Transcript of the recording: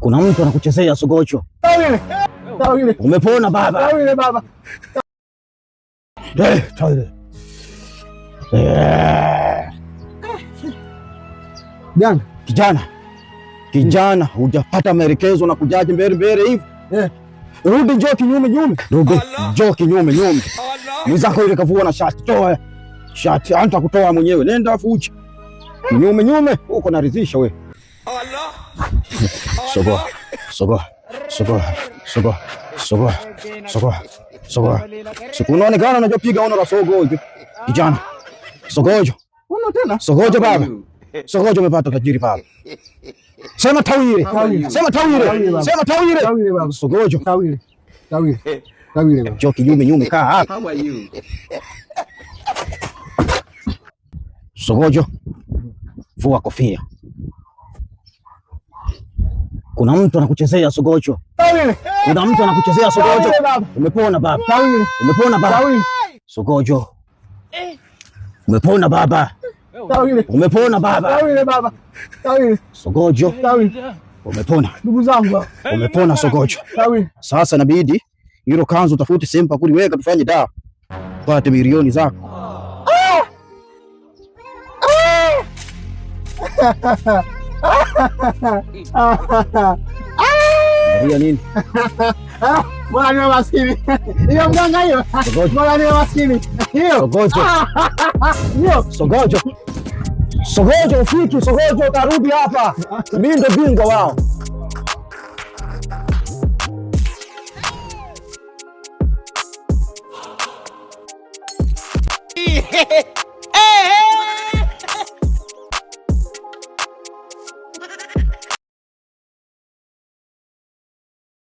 Kuna mtu anakuchezea Sogocho. Tawile. Umepona baba? Tawile baba. Tawile. Kijana, hujapata maelekezo na kujaje mbele hivi? Rudi njoo kinyume. Rudi njoo kinyume. Mwenzako ile kavua na shati. Toa shati, anta kutoa mwenyewe. Nenda fuchi. Kinyume uko naridhisha wewe. Sogo. Unaonekana unajopiga ono la Sogojo. Kijana. Sogojo. Uno tena? Sogojo baba. Sogojo umepata tajiri baba. Sema Tawile. Baba. Sogojo. Tawile. Njoo kinyume kaa hapa. How are you? Sogojo. Vua kofia. Kuna mtu anakuchezea Sogojo. Kuna mtu anakuchezea Sogojo. Umepona baba. Umepona baba. Sogojo. Umepona baba. Umepona baba. Sogojo. Umepona. Ndugu zangu. Umepona Sogojo. Sasa inabidi hilo kanzu utafute sehemu pa kuliweka tufanye dawa. Pate milioni zako. Maria nini? Bwana ni maskini. Hiyo mganga hiyo. Bwana ni maskini. Hiyo. Sogojo ufiki, Sogojo utarudi hapa. Mimi ndo bingwa wao.